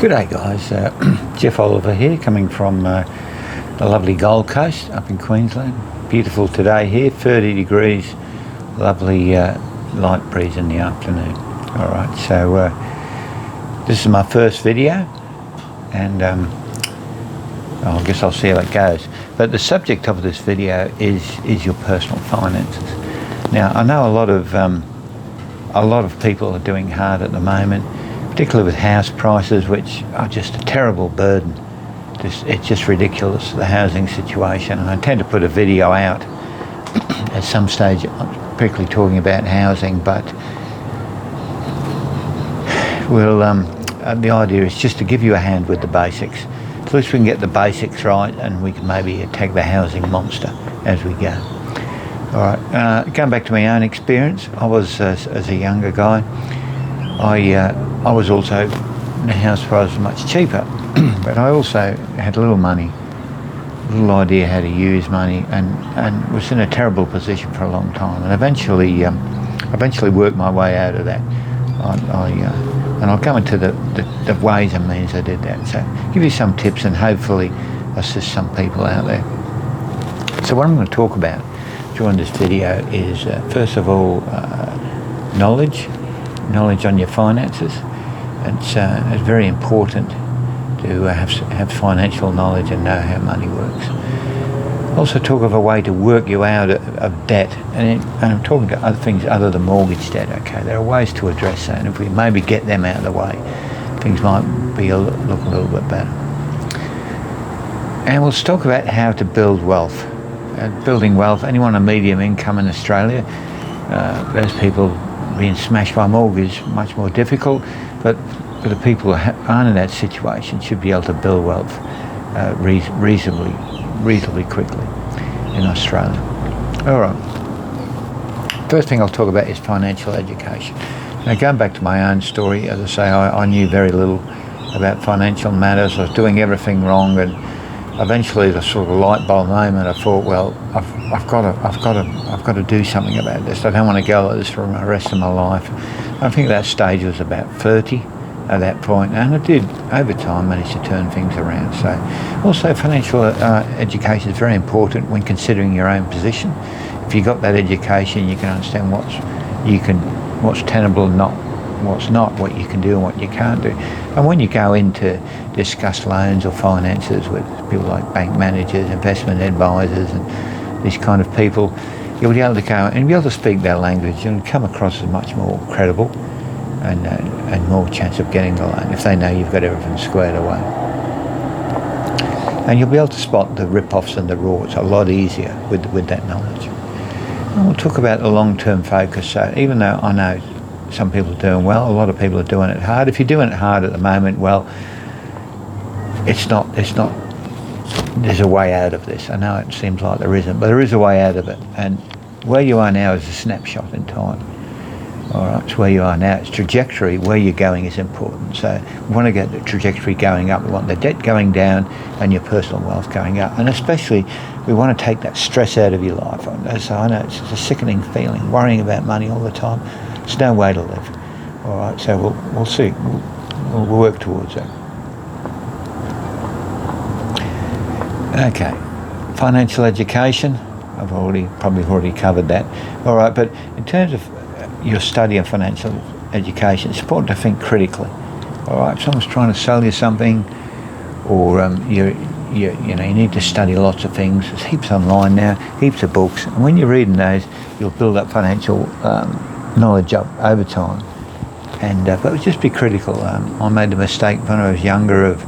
G'day guys, Jeff Oliver here, coming from the lovely Gold Coast up in Queensland. Beautiful today here, 30 degrees, lovely light breeze in the afternoon. Alright, so this is my first video, and I guess I'll see how it goes. But the subject of this video is your personal finances. Now, I know a lot of people are doing hard at the moment, particularly with house prices, which are just a terrible burden. It's just ridiculous, the housing situation. And I intend to put a video out at some stage, particularly talking about housing, but we'll, the idea is just to give you a hand with the basics. At least we can get the basics right, and we can maybe attack the housing monster as we go. All right, going back to my own experience, I was, as a younger guy, I was also, the house price was much cheaper, but I also had little money, little idea how to use money, and was in a terrible position for a long time. And eventually worked my way out of that. And I'll go into the ways and means I did that. So give you some tips and hopefully assist some people out there. So what I'm going to talk about during this video is, first of all, knowledge on your finances. It's very important to have financial knowledge and know how money works. Also talk of a way to work you out of debt, and I'm talking to other things other than mortgage debt. Okay, there are ways to address that, and if we maybe get them out of the way, things might be look a little bit better. And we'll talk about how to build wealth. Building wealth, anyone on medium income in Australia, those people being smashed by mortgage, much more difficult, but for the people who aren't in that situation should be able to build wealth reasonably quickly in Australia. All right, first thing I'll talk about is financial education. Now, going back to my own story, as I say, I knew very little about financial matters. I was doing everything wrong, and eventually the sort of light bulb moment, I thought, well, I've got to do something about this. I don't want to go like this for the rest of my life. I think that stage was about 30 at that point, and I did over time manage to turn things around. So also financial education is very important when considering your own position. If you got that education, you can understand what's tenable and what's not, what you can do and what you can't do. And when you go in to discuss loans or finances with people like bank managers, investment advisors, and these kind of people, you'll be able to go and be able to speak their language and come across as much more credible and more chance of getting the loan if they know you've got everything squared away. And you'll be able to spot the rip-offs and the rorts a lot easier with that knowledge. And we'll talk about the long-term focus. So even though I know some people are doing well, a lot of people are doing it hard. If you're doing it hard at the moment, well, it's not, there's a way out of this. I know it seems like there isn't, but there is a way out of it. And where you are now is a snapshot in time. All right, it's where you are now. It's trajectory, where you're going is important. So we want to get the trajectory going up. We want the debt going down and your personal wealth going up. And especially, we want to take that stress out of your life. So I know it's a sickening feeling, worrying about money all the time. It's no way to live. All right, so we'll see. We'll work towards that. Okay, financial education. I've probably already covered that. All right, but in terms of your study of financial education, it's important to think critically. All right, if someone's trying to sell you something, or you need to study lots of things. There's heaps online now, heaps of books, and when you're reading those, you'll build up financial knowledge up over time. And but just be critical. I made the mistake when I was younger of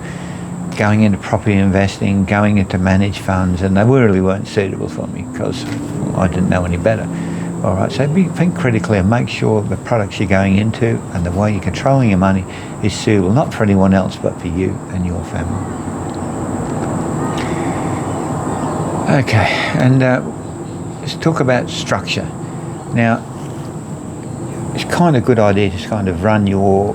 going into property investing, going into managed funds, and they really weren't suitable for me because I didn't know any better. All right, so think critically and make sure the products you're going into and the way you're controlling your money is suitable, not for anyone else, but for you and your family. Okay, and let's talk about structure. Now, it's kind of a good idea to kind of run your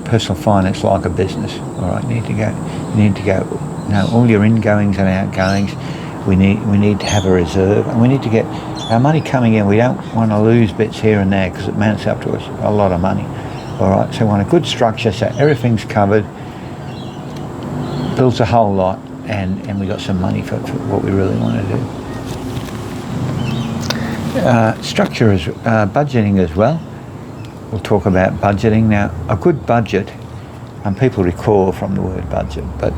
personal finance like a business. All right, you need to go know all your ingoings and outgoings. We need to have a reserve, and we need to get our money coming in. We don't want to lose bits here and there because it mounts up to us a lot of money. All right, so we want a good structure so everything's covered. builds a whole lot, and we got some money for what we really want to do. Structure is budgeting as well. We'll talk about budgeting now. A good budget, and people recoil from the word budget, but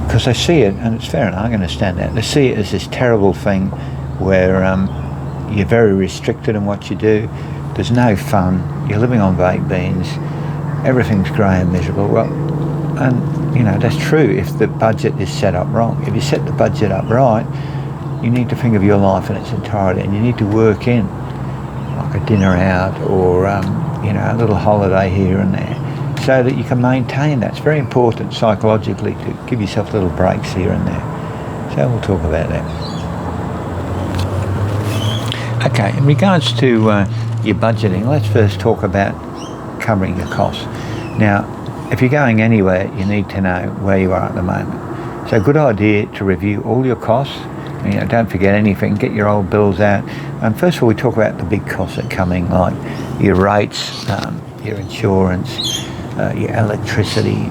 because they see it, and it's fair enough, I understand that, they see it as this terrible thing where you're very restricted in what you do, there's no fun, you're living on baked beans, everything's grey and miserable. Well, and you know, that's true if the budget is set up wrong. If you set the budget up right, you need to think of your life in its entirety, and you need to work in like a dinner out or you know, a little holiday here and there, so that you can maintain that. It's very important psychologically to give yourself little breaks here and there. So we'll talk about that. Okay, in regards to your budgeting, let's first talk about covering your costs. Now, if you're going anywhere, you need to know where you are at the moment. So a good idea to review all your costs. You know, don't forget anything, get your old bills out. And first of all, we talk about the big costs that are coming, like your rates, your insurance, your electricity,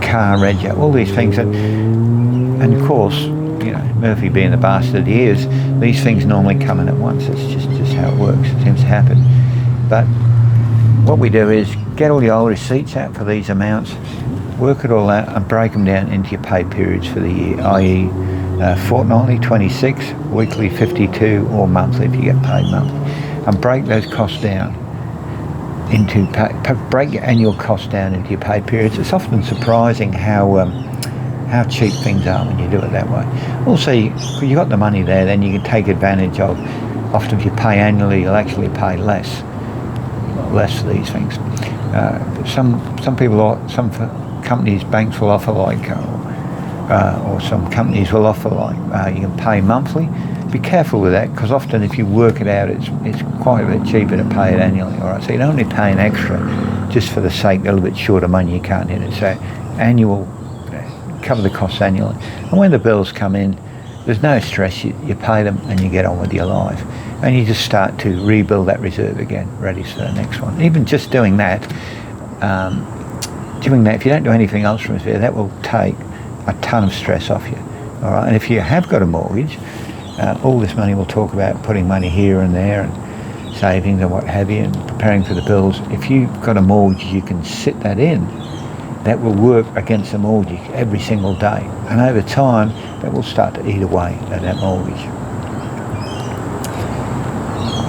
car reg, all these things. And of course, you know, Murphy being the bastard he is, these things normally come in at once. It's just how it works. It seems to happen. But what we do is get all your old receipts out for these amounts, work it all out and break them down into your pay periods for the year, i.e. Fortnightly 26, weekly 52, or monthly if you get paid monthly. And break those costs down into break your annual costs down into your pay periods. It's often surprising how cheap things are when you do it that way. Also, if you got the money there, then you can take advantage of. Often, if you pay annually, you'll actually pay less for these things. Some companies, banks will offer like, or some companies will offer like you can pay monthly. Be careful with that, because often if you work it out, it's quite a bit cheaper to pay it annually. All right, so you don't only pay an extra just for the sake of a little bit short of money you can't hit it. So annual, cover the costs annually, and when the bills come in, there's no stress. You pay them and you get on with your life, and you just start to rebuild that reserve again, ready for the next one. Even just doing that, if you don't do anything else from there, that will take a ton of stress off you. All right, and if you have got a mortgage, all this money we'll talk about, putting money here and there and savings and what have you, and preparing for the bills. If you've got a mortgage, you can sit that in. That will work against the mortgage every single day, and over time that will start to eat away at that mortgage.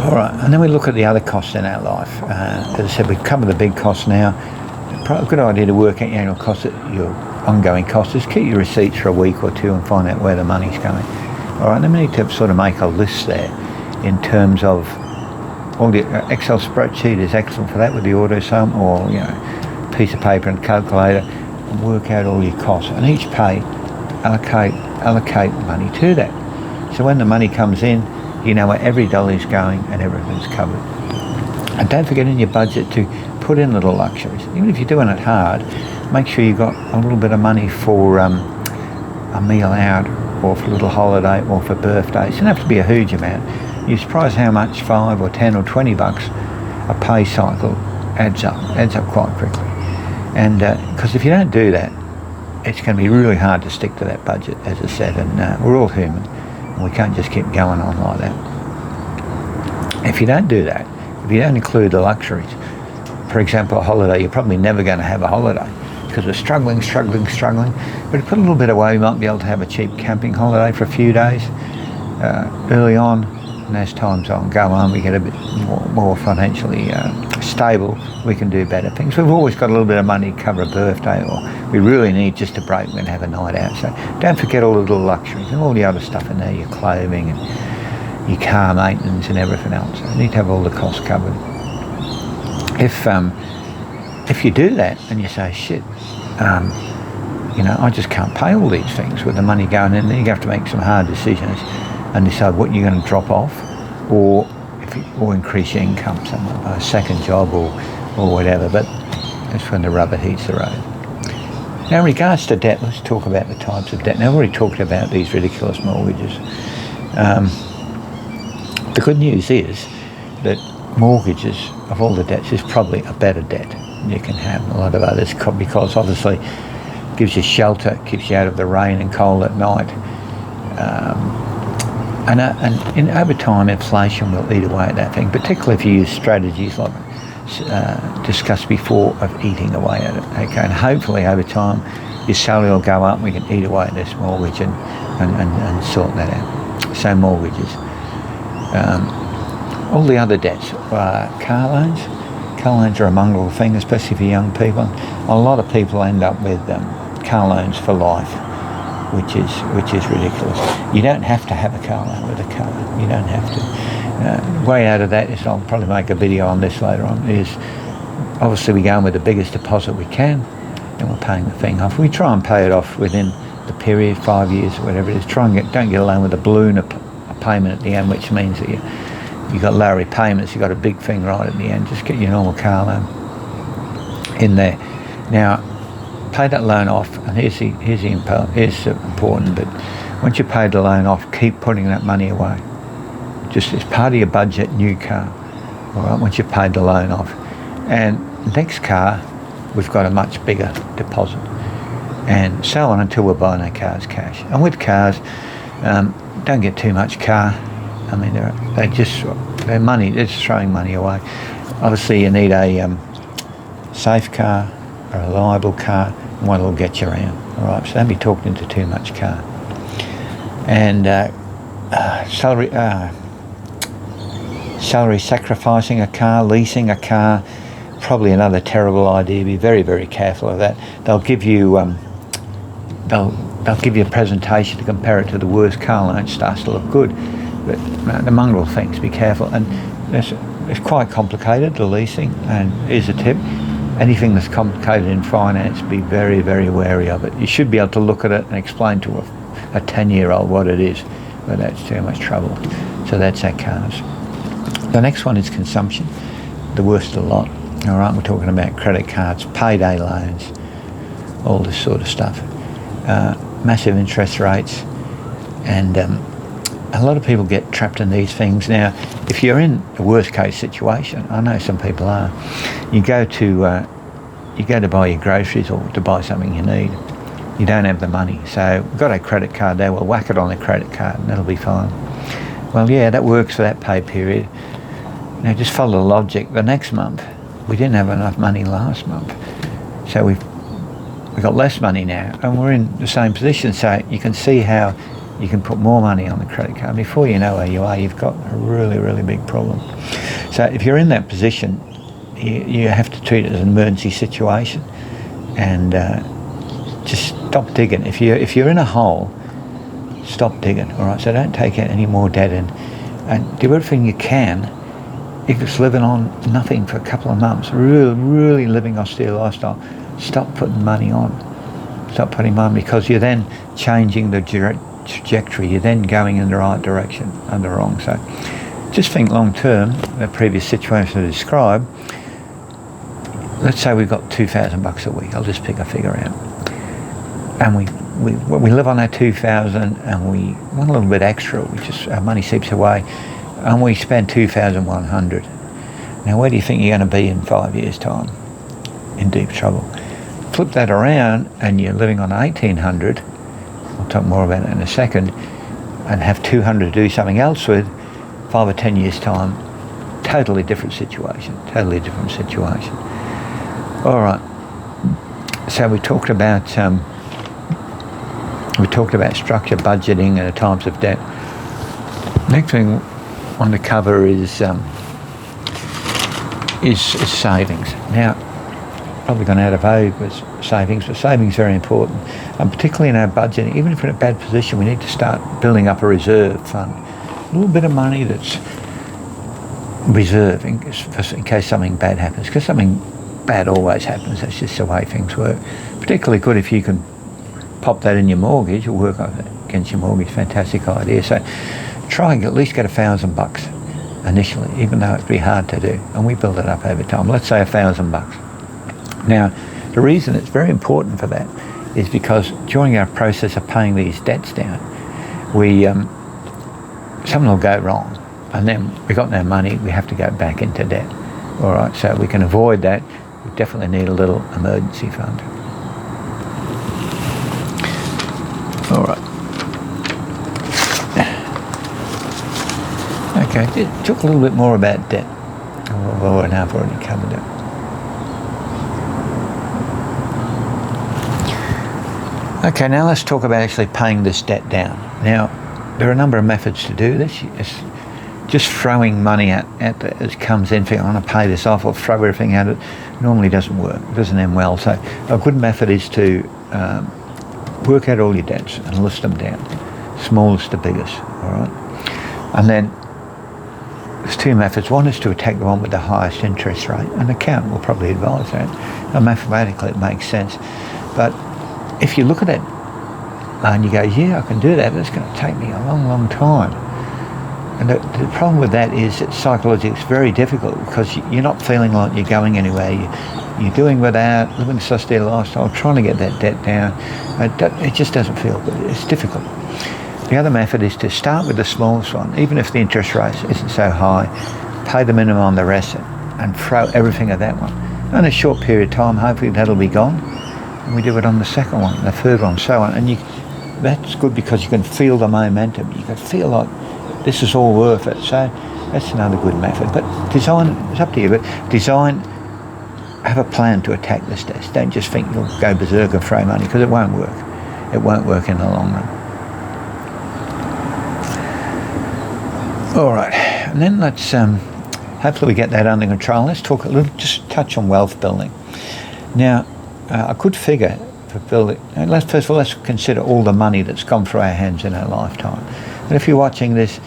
All right, and then we look at the other costs in our life. As I said, we've covered the big costs now. A good idea to work out your annual costs, your ongoing costs, is keep your receipts for a week or two and find out where the money's going. All right, then we need to sort of make a list there in terms of all the Excel spreadsheet is excellent for that with the auto sum, or you know, piece of paper and calculator, and work out all your costs, and each pay allocate money to that. So when the money comes in, you know where every dollar is going and everything's covered. And don't forget in your budget to put in little luxuries. Even if you're doing it hard, make sure you've got a little bit of money for a meal out, or for a little holiday, or for birthdays. It doesn't have to be a huge amount. You're surprised how much $5 or $10 or $20 a pay cycle adds up quite quickly. And because if you don't do that, it's going to be really hard to stick to that budget, as I said, and we're all human, and we can't just keep going on like that. If you don't do that, if you don't include the luxuries, for example, a holiday, you're probably never going to have a holiday because we're struggling. But put a little bit away, you might be able to have a cheap camping holiday for a few days early on, and as time's on go on, we get a bit more financially stable, we can do better things. We've always got a little bit of money to cover a birthday, or we really need just a break, we're going to have a night out. So don't forget all the little luxuries and all the other stuff in there, your clothing and your car maintenance and everything else. You need to have all the costs covered. If you do that and you say, shit, you know, I just can't pay all these things with the money going in, then you have to make some hard decisions and decide what you're going to drop off, or increase your income somewhere by a second job or whatever. But that's when the rubber hits the road. Now in regards to debt, let's talk about the types of debt. Now I've already talked about these ridiculous mortgages. The good news is that mortgages of all the debts is probably a better debt you can have than a lot of others, because obviously gives you shelter, keeps you out of the rain and cold at night. And in over time, inflation will eat away at that thing, particularly if you use strategies like discussed before of eating away at it. Okay, and hopefully over time, your salary will go up and we can eat away at this mortgage and sort that out. So mortgages. All the other debts, car loans. Car loans are a mongrel thing, especially for young people. A lot of people end up with car loans for life, which is ridiculous. You don't have to have a car loan with a car. You don't have to. Way out of that is, I'll probably make a video on this later on, is obviously we go in with the biggest deposit we can and we're paying the thing off. We try and pay it off within the period, 5 years or whatever it is. Don't get a loan with a balloon, a payment at the end, which means that you got low repayments, you got a big thing right at the end. Just get your normal car loan in there. Now, pay that loan off, and here's important, but once you pay the loan off, keep putting that money away. Just as part of your budget, new car, all right, once you've paid the loan off. And next car, we've got a much bigger deposit. And so on until we're buying our cars cash. And with cars, don't get too much car. I mean, they're just throwing money away. Obviously, you need a safe car, a reliable car, and one that'll get you around. All right, so don't be talking into too much car. And salary sacrificing a car, leasing a car, probably another terrible idea. Be very, very careful of that. They'll give you they'll give you a presentation to compare it to the worst car loan. It starts to look good, but the mongrel things, be careful. And it's quite complicated, the leasing, and here's a tip: anything that's complicated in finance, be very, very wary of it. You should be able to look at it and explain to a 10-year-old what it is, but that's too much trouble. So that's our cars. The next one is consumption, the worst of the lot. All right, we're talking about credit cards, payday loans, all this sort of stuff. Massive interest rates, and a lot of people get trapped in these things. Now, if you're in a worst case situation, I know some people are, you go to buy your groceries or to buy something you need, you don't have the money, so we've got a credit card there, we'll whack it on the credit card and that'll be fine. Well, yeah, that works for that pay period. Now just follow the logic. The next month, we didn't have enough money last month, so we've got less money now, and we're in the same position. So you can see how you can put more money on the credit card. Before you know where you are, you've got a really, really big problem. So if you're in that position, you have to treat it as an emergency situation, and just stop digging. If you're in a hole, stop digging. All right. So don't take out any more debt and do everything you can. If it's living on nothing for a couple of months, really living austere lifestyle, stop putting money on. Stop putting money, because you're then changing the trajectory. You're then going in the right direction and the wrong. So just think long term. The previous situation I described, let's say we've got $2,000 a week. I'll just pick a figure out. And we live on that 2,000 and we want a little bit extra. Our money seeps away. And we spend 2,100. Now, where do you think you're going to be in 5 years' time? In deep trouble. Flip that around, and you're living on 1,800. I'll talk more about it in a second. And have 200 to do something else with. 5 or 10 years' time, totally different situation. Totally different situation. All right. So we talked about structure, budgeting, and the types of debt. Next thing on the cover is savings. Now, probably gone out of vogue with savings, but savings is very important, and particularly in our budgeting. Even if we're in a bad position, we need to start building up a reserve fund, a little bit of money that's reserved in case something bad happens, because something bad always happens. That's just the way things work. Particularly good if you can pop that in your mortgage or work against your mortgage. Fantastic idea. So try and at least get $1,000 initially, even though it'd be hard to do, and we build it up over time. Let's say $1,000. Now, the reason it's very important for that is because during our process of paying these debts down, something will go wrong, and then we got no money. We have to go back into debt. All right, so we can avoid that. We definitely need a little emergency fund. All right. Okay, talk a little bit more about debt. Oh, and I've already covered it. Okay, now let's talk about actually paying this debt down. Now, there are a number of methods to do this. It's just throwing money at as comes in, thinking, I want to pay this off or throw everything at it, normally doesn't work. It doesn't end well. So a good method is to work out all your debts and list them down, smallest to biggest, all right? And then there's two methods. One is to attack the one with the highest interest rate. An accountant will probably advise that. Now, mathematically, it makes sense. But if you look at it and you go, yeah, I can do that, but it's going to take me a long, long time. And the problem with that is that psychologically it's very difficult because you're not feeling like you're going anywhere. You're doing without, living a austere lifestyle, trying to get that debt down. It just doesn't feel good. It's difficult. The other method is to start with the smallest one, even if the interest rate isn't so high, pay the minimum on the rest and throw everything at that one. In a short period of time, hopefully that'll be gone. And we do it on the second one, the third one, so on. And that's good because you can feel the momentum. You can feel like this is all worth it. So that's another good method. But design, it's up to you, but design, have a plan to attack this debt. Don't just think you'll go berserk and throw money, because it won't work. It won't work in the long run. All right, and then let's, hopefully we get that under control. Let's talk a little, just touch on wealth building. Now, a good figure for building, first of all, let's consider all the money that's gone through our hands in our lifetime. And if you're watching this,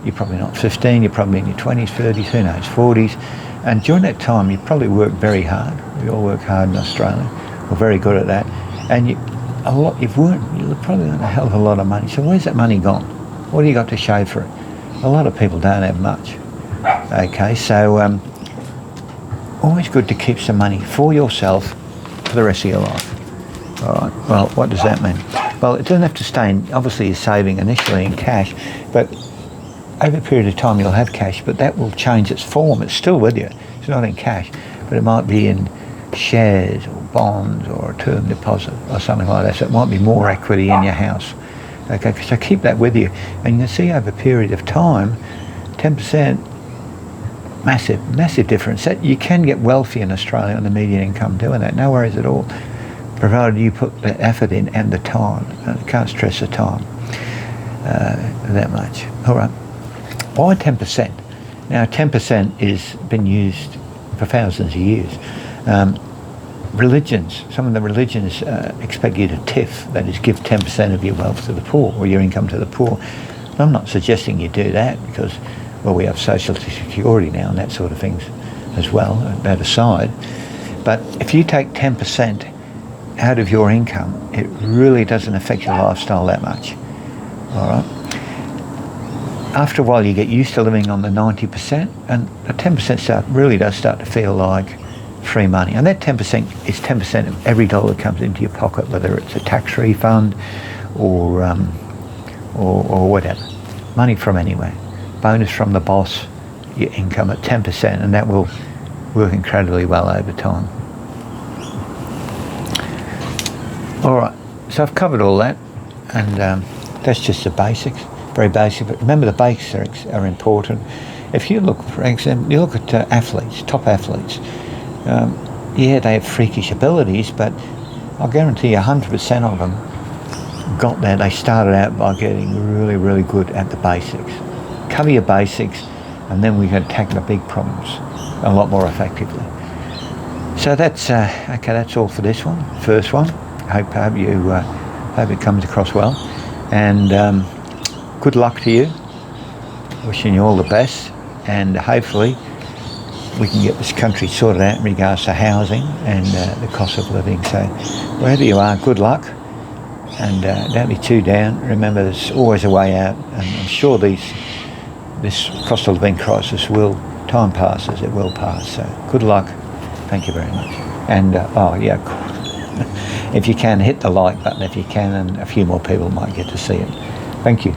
you're probably not 15, you're probably in your 20s, 30s, who knows, 40s. And during that time, you probably worked very hard. We all work hard in Australia. We're very good at that. And you've probably earned a hell of a lot of money. So where's that money gone? What do you got to show for it? A lot of people don't have much. Okay, so always good to keep some money for yourself for the rest of your life. All right, well, what does that mean? Well, it doesn't have to stay in, obviously you're saving initially in cash, but over a period of time you'll have cash, but that will change its form. It's still with you. It's not in cash, but it might be in shares or bonds or a term deposit or something like that. So it might be more equity in your house. Okay, so keep that with you. And you can see over a period of time, 10%, massive difference. That you can get wealthy in Australia on the median income doing that. No worries at all, provided you put the effort in and the time. I can't stress the time that much. All right. Why 10%? Now 10% is been used for thousands of years. Religions, some of the religions expect you to TIF, that is give 10% of your wealth to the poor or your income to the poor. I'm not suggesting you do that because, well, we have social security now and that sort of things as well, that aside. But if you take 10% out of your income, it really doesn't affect your lifestyle that much. All right. After a while, you get used to living on the 90%, and the 10% really does start to feel like free money. And that 10% is 10% of every dollar that comes into your pocket, whether it's a tax refund or whatever. Money from anywhere. Bonus from the boss, your income at 10%, and that will work incredibly well over time. All right, so I've covered all that, and that's just the basics, very basic. But remember, the basics are important. If you look, for example, you look at athletes, top athletes. Yeah, they have freakish abilities, but I'll guarantee you 100% of them got there. They started out by getting really, really good at the basics. Cover your basics, and then we can tackle the big problems a lot more effectively. So that's okay. That's all for this one, first one. Hope it comes across well, and good luck to you. Wishing you all the best, and hopefully we can get this country sorted out in regards to housing and the cost of living. So wherever you are, good luck, and don't be too down. Remember, there's always a way out, and I'm sure this cost of living crisis time passes, it will pass. So good luck. Thank you very much. And if you can, hit the like button if you can, and a few more people might get to see it. Thank you.